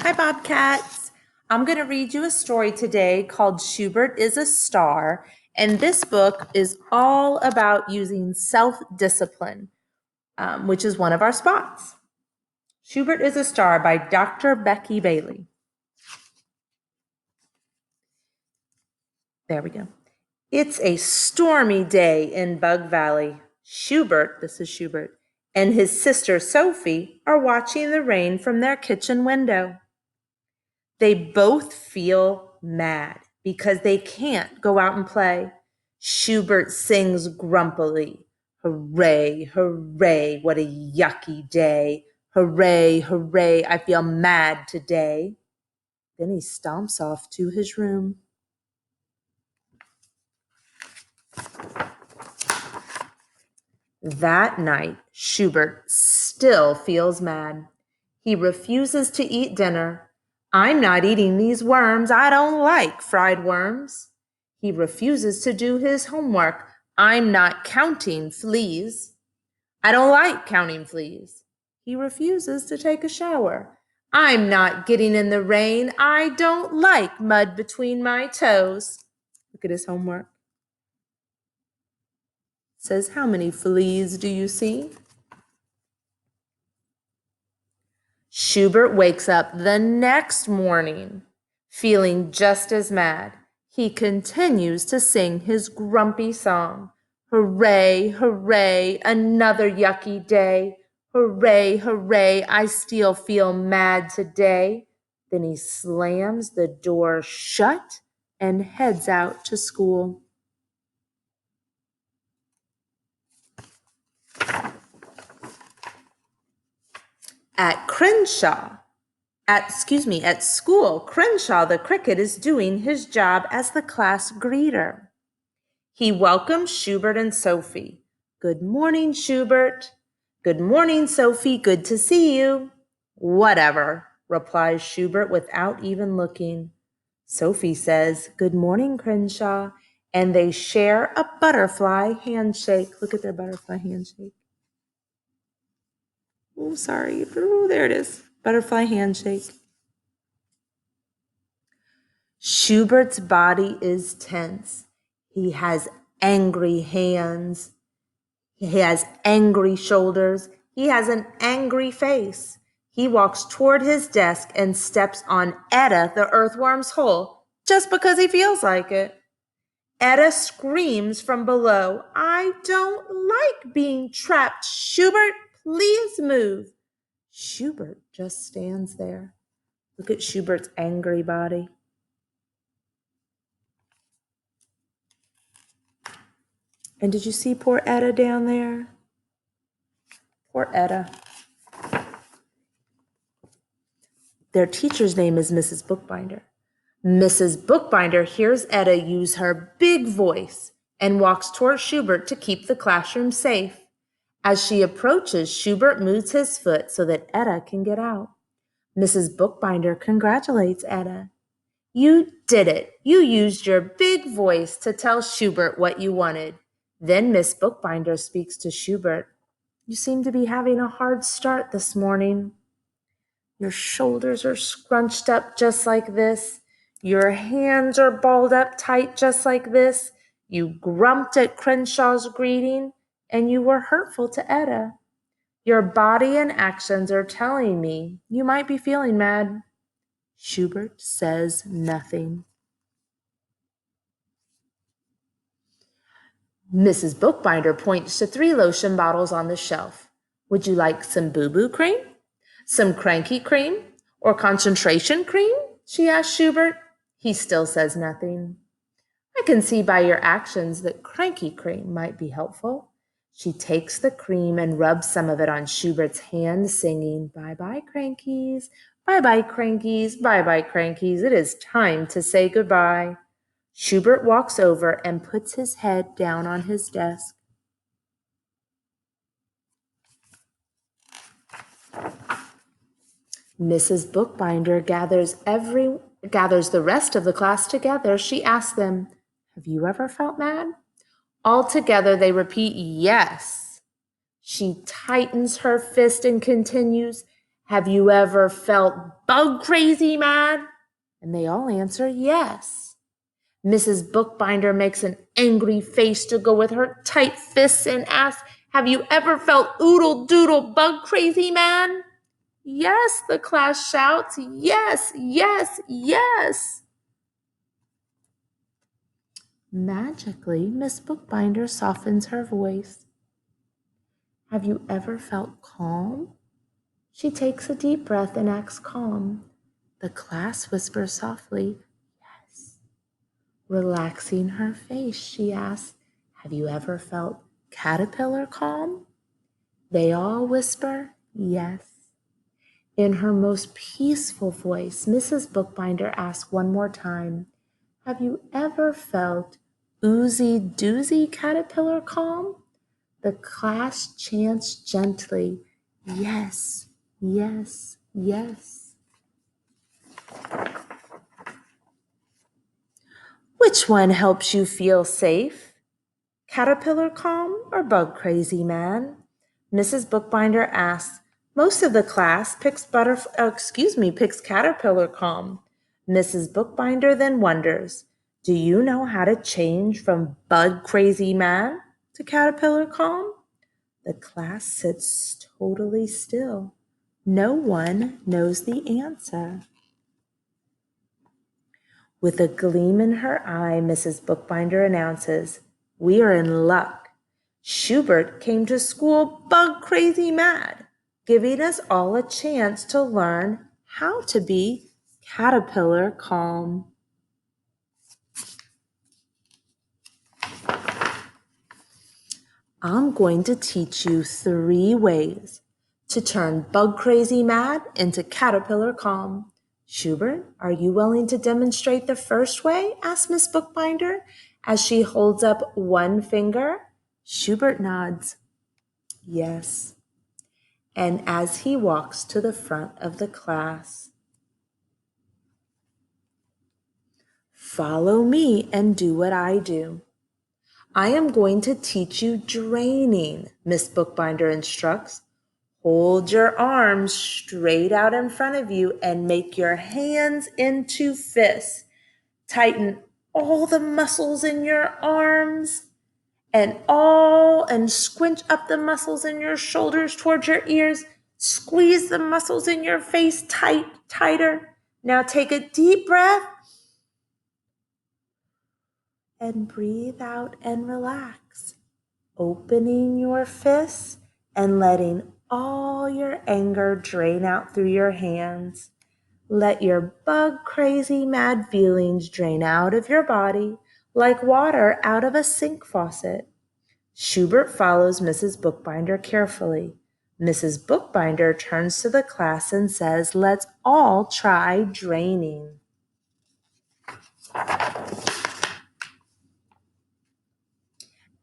Hi, Bobcats. I'm going to read you a story today called Shubert Is a S.T.A.R. And this book is all about using self-discipline, which is one of our spots. Shubert Is a S.T.A.R. by Dr. Becky Bailey. There we go. It's a stormy day in Bug Valley. Shubert, this is Shubert, and his sister Sophie are watching the rain from their kitchen window. They both feel mad because they can't go out and play. Shubert sings grumpily, "Hooray, hooray, what a yucky day. Hooray, hooray, I feel mad today." Then he stomps off to his room. That night, Shubert still feels mad. He refuses to eat dinner. "I'm not eating these worms. I don't like fried worms." He refuses to do his homework. "I'm not counting fleas." "I don't like counting fleas." He refuses to take a shower. "I'm not getting in the rain. I don't like mud between my toes." Look at his homework. It says, "How many fleas do you see?" Shubert wakes up the next morning feeling just as mad. He continues to sing his grumpy song. "Hooray, hooray, another yucky day. Hooray, hooray, I still feel mad today." Then he slams the door shut and heads out to school. At school, Crenshaw the cricket is doing his job as the class greeter. He welcomes Shubert and Sophie. "Good morning, Shubert." "Good morning, Sophie. Good to see you." "Whatever," replies Shubert without even looking. Sophie says, "Good morning, Crenshaw," and they share a butterfly handshake. Look at their butterfly handshake. Oh, sorry. Oh, there it is. Butterfly handshake. Schubert's body is tense. He has angry hands. He has angry shoulders. He has an angry face. He walks toward his desk and steps on Etta, the earthworm's hole, just because he feels like it. Etta screams from below, "I don't like being trapped. Shubert, please move." Shubert just stands there. Look at Schubert's angry body. And did you see poor Etta down there? Poor Etta. Their teacher's name is Mrs. Bookbinder. Mrs. Bookbinder hears Etta use her big voice and walks toward Shubert to keep the classroom safe. As she approaches, Shubert moves his foot so that Etta can get out. Mrs. Bookbinder congratulates Etta. "You did it. You used your big voice to tell Shubert what you wanted." Then Miss Bookbinder speaks to Shubert. "You seem to be having a hard start this morning. Your shoulders are scrunched up just like this. Your hands are balled up tight just like this. You grumped at Crenshaw's greeting, and you were hurtful to Etta. Your body and actions are telling me you might be feeling mad." Shubert says nothing. Mrs. Bookbinder points to 3 lotion bottles on the shelf. "Would you like some boo-boo cream? Some cranky cream? Or concentration cream?" she asked Shubert. He still says nothing. "I can see by your actions that cranky cream might be helpful." She takes the cream and rubs some of it on Schubert's hand, singing, "Bye-bye, crankies. Bye-bye, crankies. Bye-bye, crankies. It is time to say goodbye." Shubert walks over and puts his head down on his desk. Mrs. Bookbinder gathers the rest of the class together. She asks them, "Have you ever felt mad?" All together they repeat, "Yes." She tightens her fist and continues, Have you ever felt bug crazy mad? And they all answer yes. Mrs. Bookbinder makes an angry face to go with her tight fists and asks, have you ever felt oodle doodle bug crazy man? Yes, the class shouts. Yes, yes, yes. Magically, Miss Bookbinder softens her voice. Have you ever felt calm? She takes a deep breath and acts calm. The class whispers softly, yes. Relaxing her face, she asks, have you ever felt caterpillar calm? They all whisper, yes. In her most peaceful voice, Mrs. Bookbinder asks one more time, have you ever felt oozy doozy caterpillar calm? The class chants gently, yes, yes, yes. Which one helps you feel safe? Caterpillar calm or bug crazy man? Mrs. Bookbinder asks. Most of the class picks caterpillar calm. Mrs. Bookbinder then wonders, do you know how to change from bug crazy man to caterpillar calm? The class sits totally still. No one knows the answer. With a gleam in her eye, Mrs. Bookbinder announces, we are in luck. Shubert came to school bug crazy mad, giving us all a chance to learn how to be caterpillar calm. I'm going to teach you 3 ways to turn bug crazy mad into caterpillar calm. Shubert, are you willing to demonstrate the first way? Asked Miss Bookbinder as she holds up one finger. Shubert nods. Yes. And as he walks to the front of the class, follow me and do what I do. I am going to teach you draining, Miss Bookbinder instructs. Hold your arms straight out in front of you and make your hands into fists. Tighten all the muscles in your arms and squinch up the muscles in your shoulders towards your ears. Squeeze the muscles in your face tighter. Now take a deep breath and breathe out and relax. Opening your fists and letting all your anger drain out through your hands. Let your bug crazy mad feelings drain out of your body like water out of a sink faucet. Shubert follows Mrs. Bookbinder carefully. Mrs. Bookbinder turns to the class and says, let's all try draining.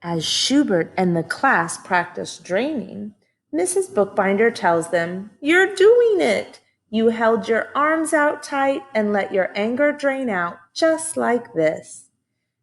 As Shubert and the class practice draining, Mrs. Bookbinder tells them, you're doing it. You held your arms out tight and let your anger drain out just like this.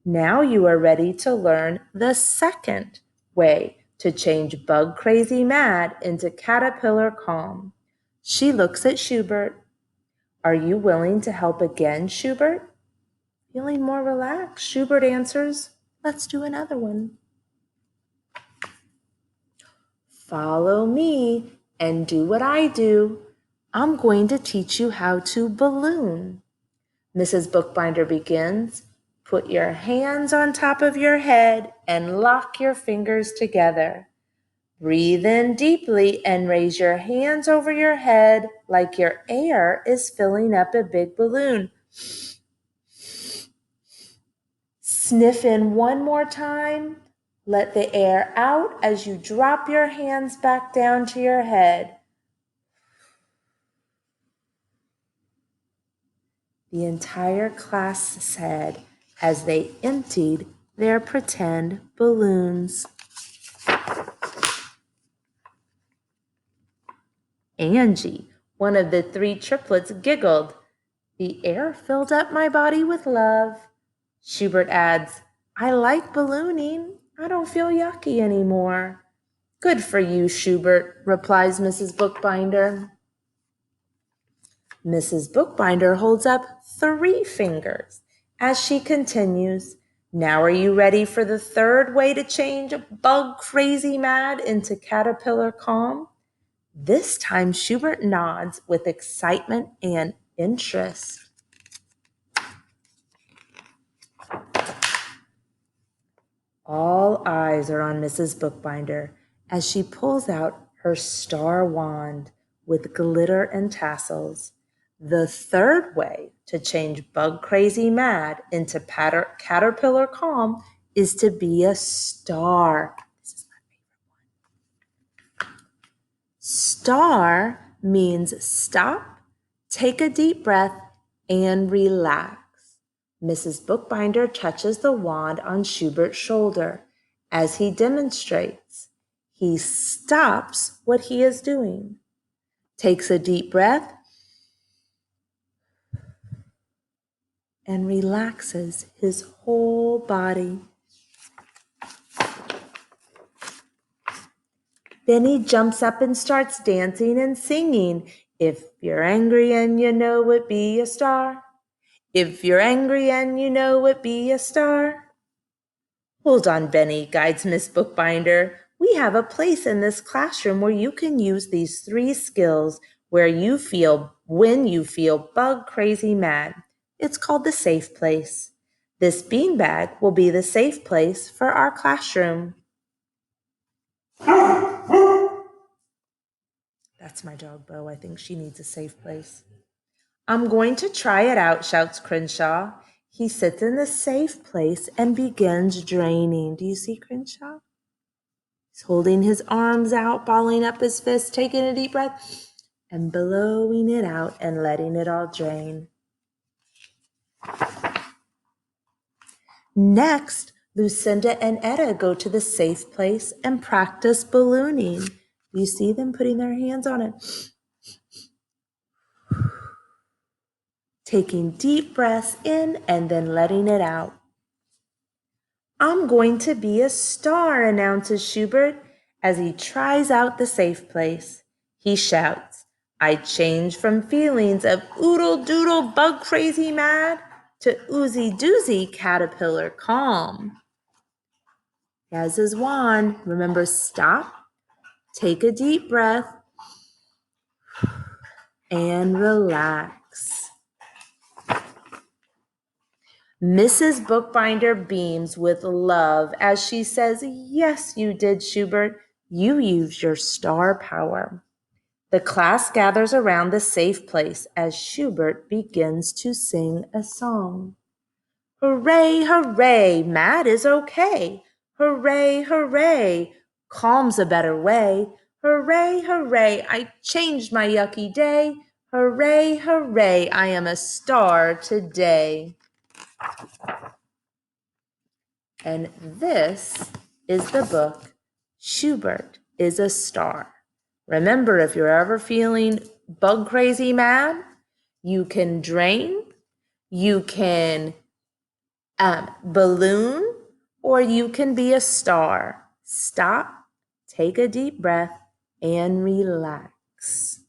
Now you are ready to learn the second way to change bug crazy mad into caterpillar calm. She looks at Shubert. Are you willing to help again, Shubert? Feeling more relaxed, Shubert answers, let's do another one. Follow me and do what I do. I'm going to teach you how to balloon. Mrs. Bookbinder begins. Put your hands on top of your head and lock your fingers together. Breathe in deeply and raise your hands over your head like your air is filling up a big balloon. Sniff in one more time. Let the air out as you drop your hands back down to your head. The entire class said as they emptied their pretend balloons. Angie, one of the 3 triplets, giggled. The air filled up my body with love. Shubert adds, I like ballooning. I don't feel yucky anymore. Good for you, Shubert, replies Mrs. Bookbinder. Mrs. Bookbinder holds up 3 fingers as she continues. Now are you ready for the third way to change bug crazy mad into caterpillar calm? This time Shubert nods with excitement and interest. All eyes are on Mrs. Bookbinder as she pulls out her star wand with glitter and tassels. The third way to change bug crazy mad into caterpillar calm is to be a star. This is my favorite one. Star means stop, take a deep breath, and relax. Mrs. Bookbinder touches the wand on Schubert's shoulder as he demonstrates. He stops what he is doing, takes a deep breath, and relaxes his whole body. Then he jumps up and starts dancing and singing. If you're angry and you know it, be a star. If you're angry and you know it, be a star. Hold on, Benny, guides Miss Bookbinder. We have a place in this classroom where you can use these 3 skills when you feel bug crazy mad. It's called the safe place. This beanbag will be the safe place for our classroom. That's my dog, Bo. I think she needs a safe place. I'm going to try it out, shouts Crenshaw. He sits in the safe place and begins draining. Do you see Crenshaw? He's holding his arms out, balling up his fists, taking a deep breath, and blowing it out and letting it all drain. Next, Lucinda and Etta go to the safe place and practice ballooning. You see them putting their hands on it, taking deep breaths in and then letting it out. I'm going to be a star, announces Shubert as he tries out the safe place. He shouts, I change from feelings of oodle doodle bug crazy mad to oozy doozy caterpillar calm. He has his wand. Remember, stop, take a deep breath, and relax. Mrs. Bookbinder beams with love as she says, yes, you did, Shubert. You used your star power. The class gathers around the safe place as Shubert begins to sing a song. Hooray, hooray, mad is okay. Hooray, hooray, calm's a better way. Hooray, hooray, I changed my yucky day. Hooray, hooray, I am a star today. And this is the book, Shubert Is a Star. Remember, if you're ever feeling bug crazy mad, you can drain, you can balloon, or you can be a star. Stop, take a deep breath, and relax.